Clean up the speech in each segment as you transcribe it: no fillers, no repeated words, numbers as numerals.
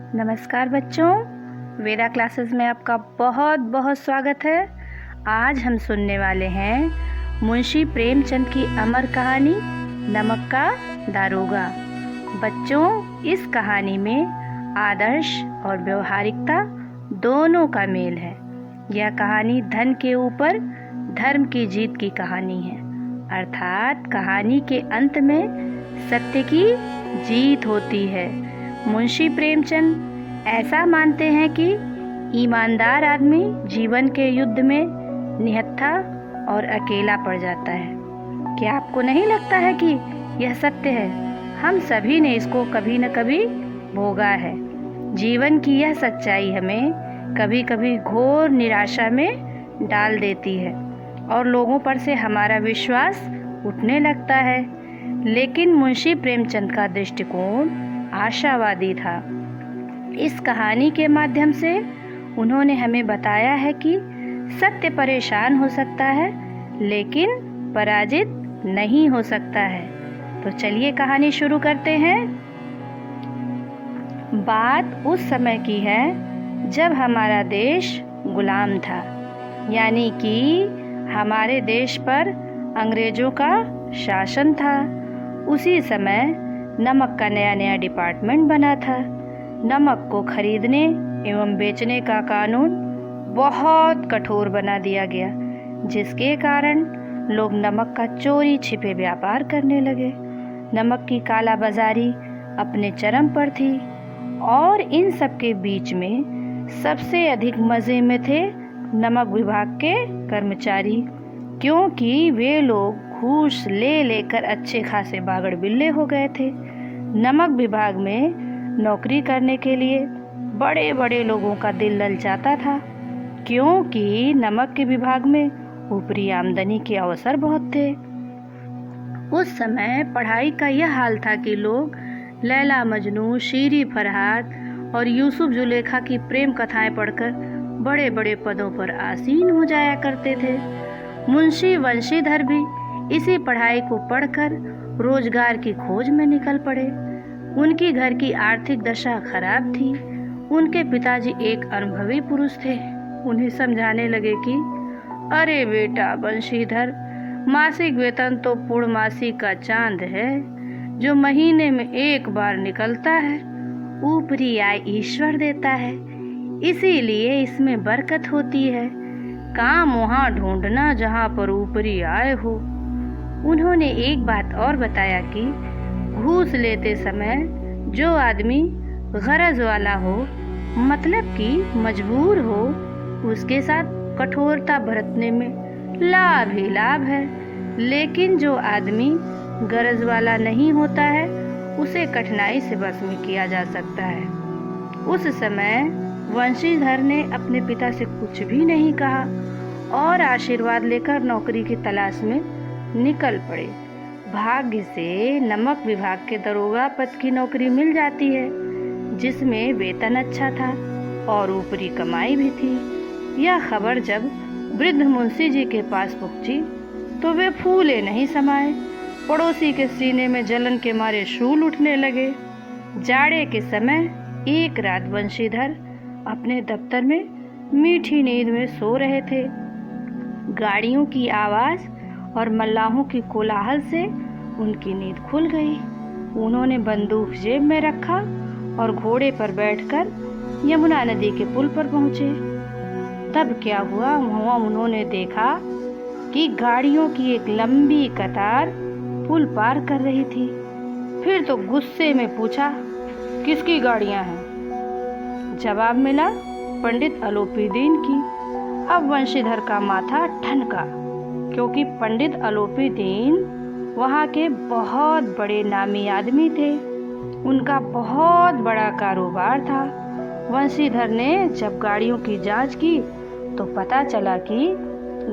नमस्कार बच्चों, वेदा क्लासेस में आपका बहुत बहुत स्वागत है। आज हम सुनने वाले हैं मुंशी प्रेमचंद की अमर कहानी नमक का दारोगा। बच्चों, इस कहानी में आदर्श और व्यवहारिकता दोनों का मेल है। यह कहानी धन के ऊपर धर्म की जीत की कहानी है, अर्थात कहानी के अंत में सत्य की जीत होती है। मुंशी प्रेमचंद ऐसा मानते हैं कि ईमानदार आदमी जीवन के युद्ध में निहत्था और अकेला पड़ जाता है। क्या आपको नहीं लगता है कि यह सत्य है? हम सभी ने इसको कभी न कभी भोगा है। जीवन की यह सच्चाई हमें कभी कभी घोर निराशा में डाल देती है और लोगों पर से हमारा विश्वास उठने लगता है। लेकिन मुंशी प्रेमचंद का दृष्टिकोण आशावादी था। इस कहानी के माध्यम से उन्होंने हमें बताया है कि सत्य परेशान हो सकता है लेकिन पराजित नहीं हो सकता है। तो चलिए कहानी शुरू करते हैं। बात उस समय की है जब हमारा देश गुलाम था, यानी कि हमारे देश पर अंग्रेजों का शासन था। उसी समय नमक का नया नया डिपार्टमेंट बना था। नमक को खरीदने एवं बेचने का कानून बहुत कठोर बना दिया गया, जिसके कारण लोग नमक का चोरी छिपे व्यापार करने लगे। नमक की कालाबाजारी अपने चरम पर थी और इन सब के बीच में सबसे अधिक मज़े में थे नमक विभाग के कर्मचारी, क्योंकि वे लोग घूस ले लेकर अच्छे खासे बागड़ बिल्ले हो गए थे। नमक विभाग में नौकरी करने के लिए बड़े बड़े लोगों का दिल ललचाता था, क्योंकि नमक के विभाग में ऊपरी आमदनी के अवसर बहुत थे। उस समय पढ़ाई का यह हाल था कि लोग लैला मजनू, शीरी फरहाद और यूसुफ जुलेखा की प्रेम कथाएं पढ़कर बड़े बड़े पदों पर आसीन हो जाया करते थे। मुंशी वंशीधर भी इसी पढ़ाई को पढ़कर रोजगार की खोज में निकल पड़े। उनकी घर की आर्थिक दशा खराब थी। उनके पिताजी एक अनुभवी पुरुष थे। उन्हें समझाने लगे कि अरे बेटा वंशीधर, मासिक वेतन तो पूर्णमासी का चांद है जो महीने में एक बार निकलता है। ऊपरी आय ईश्वर देता है, इसीलिए इसमें बरकत होती है। काम वहाँ ढूंढना जहाँ पर ऊपरी आय हो। उन्होंने एक बात और बताया कि घूस लेते समय जो आदमी गरज वाला हो, मतलब कि मजबूर हो, उसके साथ कठोरता बरतने में लाभ ही लाभ है। लेकिन जो आदमी गरज वाला नहीं होता है, उसे कठिनाई से बस में किया जा सकता है। उस समय वंशीधर ने अपने पिता से कुछ भी नहीं कहा और आशीर्वाद लेकर नौकरी की तलाश में निकल पड़े। भाग्य से नमक विभाग के दरोगा पद की नौकरी मिल जाती है, जिसमें वेतन अच्छा था और ऊपरी कमाई भी थी। यह खबर जब वृद्ध मुंशी जी के पास पहुंची तो वे फूले नहीं समाये। पड़ोसी के सीने में जलन के मारे शूल उठने लगे। जाड़े के समय एक रात वंशीधर अपने दफ्तर में मीठी नींद में सो रहे थे। गाड़ियों की आवाज़ और मल्लाहों की कोलाहल से उनकी नींद खुल गई। उन्होंने बंदूक जेब में रखा और घोड़े पर बैठकर यमुना नदी के पुल पर पहुंचे। तब क्या हुआ, वहाँ उन्होंने देखा कि गाड़ियों की एक लंबी कतार पुल पार कर रही थी। फिर तो गुस्से में पूछा, किसकी गाड़ियाँ हैं? जवाब मिला, पंडित अलोपीदीन की। अब वंशीधर का माथा ठनका, क्योंकि पंडित अलोपीदीन वहाँ के बहुत बड़े नामी आदमी थे। उनका बहुत बड़ा कारोबार था। वंशीधर ने जब गाड़ियों की जांच की तो पता चला कि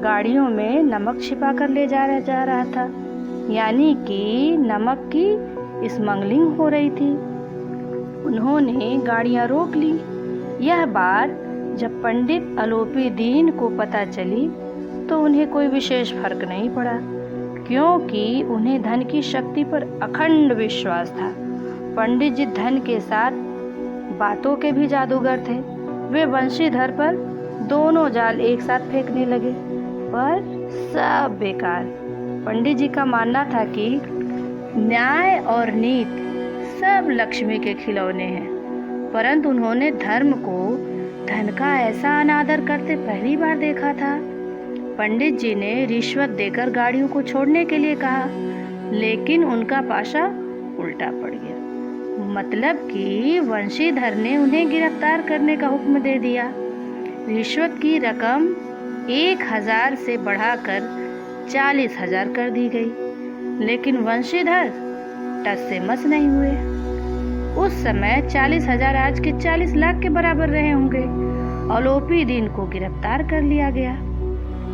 गाड़ियों में नमक छिपा कर ले जा रहा था, यानी कि नमक की स्मगलिंग हो रही थी। उन्होंने गाड़ियाँ रोक ली। यह बात जब पंडित अलोपीदीन को पता चली तो उन्हें कोई विशेष फर्क नहीं पड़ा, क्योंकि उन्हें धन की शक्ति पर अखंड विश्वास था। पंडित जी धन के साथ बातों के भी जादूगर थे। वे वंशीधर पर दोनों जाल एक साथ फेंकने लगे, पर सब बेकार। पंडित जी का मानना था कि न्याय और नीति सब लक्ष्मी के खिलौने हैं, परंतु उन्होंने धर्म को धन का ऐसा अनादर करते पहली बार देखा था। पंडित जी ने रिश्वत देकर गाड़ियों को छोड़ने के लिए कहा, लेकिन उनका पाशा उल्टा पड़ गया। मतलब कि वंशीधर ने उन्हें गिरफ्तार करने का हुक्म दे दिया। रिश्वत की रकम 1000 से बढ़ाकर 40,000 कर दी गई, लेकिन वंशीधर टस से मस नहीं हुए। उस समय 40,000 आज के 40 लाख के बराबर रहे होंगे। अलोपी दीन को गिरफ्तार कर लिया गया।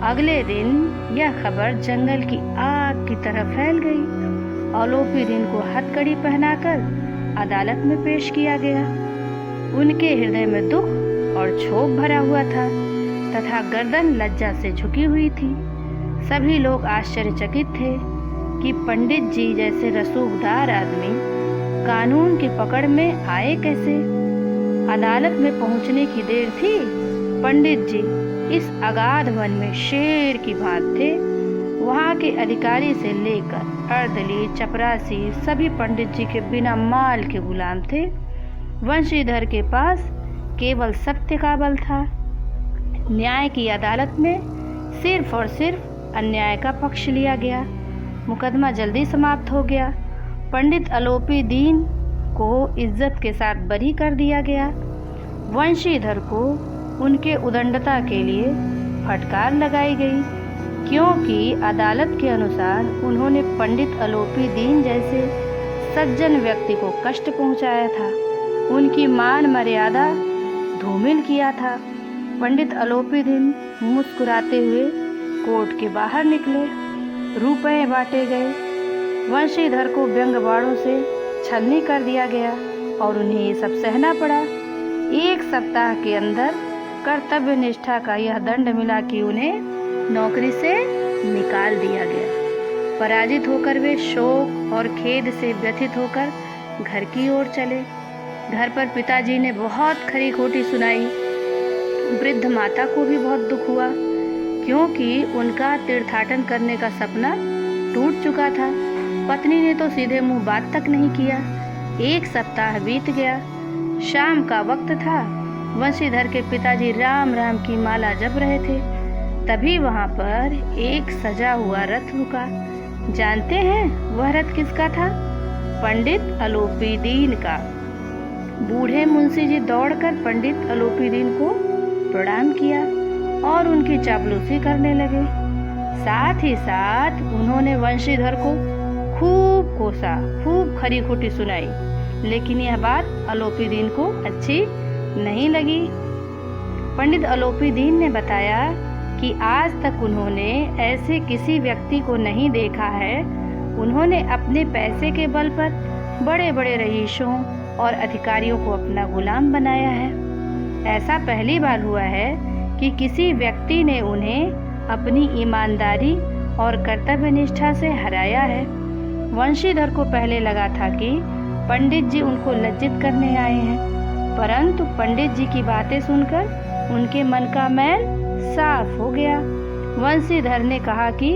अगले दिन यह खबर जंगल की आग की तरह फैल गई। अलोपी दीन को हथकड़ी पहनाकर अदालत में पेश किया गया। उनके हृदय में दुख और क्षोभ भरा हुआ था तथा गर्दन लज्जा से झुकी हुई थी। सभी लोग आश्चर्यचकित थे कि पंडित जी जैसे रसूखदार आदमी कानून की पकड़ में आए कैसे। अदालत में पहुंचने की देर थी। पंडित जी इस अगाध वन में शेर की भांति थे। वहाँ के अधिकारी से लेकर अर्दली चपरासी सभी पंडित जी के बिना माल के गुलाम थे। वंशीधर के पास केवल सत्य का बल था। न्याय की अदालत में सिर्फ और सिर्फ अन्याय का पक्ष लिया गया। मुकदमा जल्दी समाप्त हो गया। पंडित अलोपी दीन को इज्जत के साथ बरी कर दिया गया। वंशीधर को उनके उदंडता के लिए फटकार लगाई गई, क्योंकि अदालत के अनुसार उन्होंने पंडित अलोपी दीन जैसे सज्जन व्यक्ति को कष्ट पहुंचाया था, उनकी मान मर्यादा धूमिल किया था। पंडित अलोपी दीन मुस्कुराते हुए कोर्ट के बाहर निकले। रुपए बांटे गए। वंशीधर को व्यंग बाणों से छलनी कर दिया गया और उन्हें ये सब सहना पड़ा। 1 सप्ताह के अंदर कर्तव्य निष्ठा का यह दंड मिला कि उन्हें नौकरी से निकाल दिया गया। पराजित होकर वे शोक और खेद से व्यथित होकर घर की ओर चले। घर पर पिताजी ने बहुत खरी खोटी सुनाई। वृद्ध माता को भी बहुत दुख हुआ, क्योंकि उनका तीर्थाटन करने का सपना टूट चुका था। पत्नी ने तो सीधे मुंह बात तक नहीं किया। 1 सप्ताह बीत गया। शाम का वक्त था। वंशीधर के पिताजी राम राम की माला जप रहे थे। तभी वहां पर एक सजा हुआ रथ रुका। जानते हैं वह रथ किसका था? पंडित अलोपी दीन का। बूढ़े मुंशी जी दौड़कर पंडित अलोपी दीन को प्रणाम किया और उनकी चापलूसी करने लगे। साथ ही साथ उन्होंने वंशीधर को खूब कोसा, खूब खरी खोटी सुनाई, लेकिन यह बात अलोपी दीन को अच्छी नहीं लगी। पंडित अलोपी दीन ने बताया कि आज तक उन्होंने ऐसे किसी व्यक्ति को नहीं देखा है। उन्होंने अपने पैसे के बल पर बड़े बड़े रईसों और अधिकारियों को अपना गुलाम बनाया है। ऐसा पहली बार हुआ है कि किसी व्यक्ति ने उन्हें अपनी ईमानदारी और कर्तव्य निष्ठा से हराया है। वंशीधर को पहले लगा था कि पंडित जी उनको लज्जित करने आए हैं, परंतु पंडित जी की बातें सुनकर उनके मन का मैल साफ हो गया। वंशीधर ने कहा कि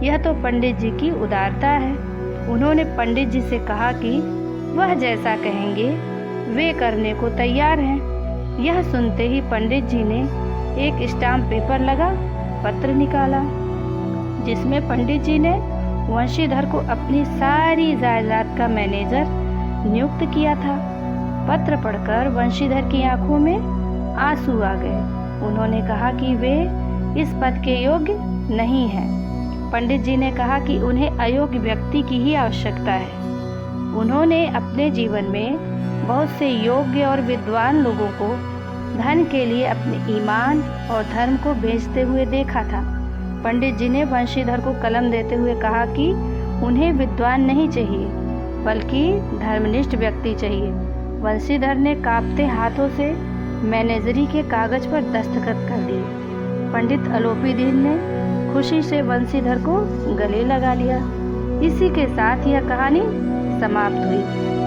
यह तो पंडित जी की उदारता है। उन्होंने पंडित जी से कहा कि वह जैसा कहेंगे वे करने को तैयार हैं। यह सुनते ही पंडित जी ने एक स्टाम्प पेपर लगा पत्र निकाला, जिसमें पंडित जी ने वंशीधर को अपनी सारी जायदाद का मैनेजर नियुक्त किया था। पत्र पढ़कर वंशीधर की आंखों में आंसू आ गए। उन्होंने कहा कि वे इस पद के योग्य नहीं हैं। पंडित जी ने कहा कि उन्हें अयोग्य व्यक्ति की ही आवश्यकता है। उन्होंने अपने जीवन में बहुत से योग्य और विद्वान लोगों को धन के लिए अपने ईमान और धर्म को बेचते हुए देखा था। पंडित जी ने वंशीधर को कलम देते हुए कहा कि उन्हें विद्वान नहीं चाहिए, बल्कि धर्मनिष्ठ व्यक्ति चाहिए। वंशीधर ने कांपते हाथों से मैनेजरी के कागज पर दस्तखत कर दिए। पंडित अलोपी दीन ने खुशी से वंशीधर को गले लगा लिया। इसी के साथ यह कहानी समाप्त हुई।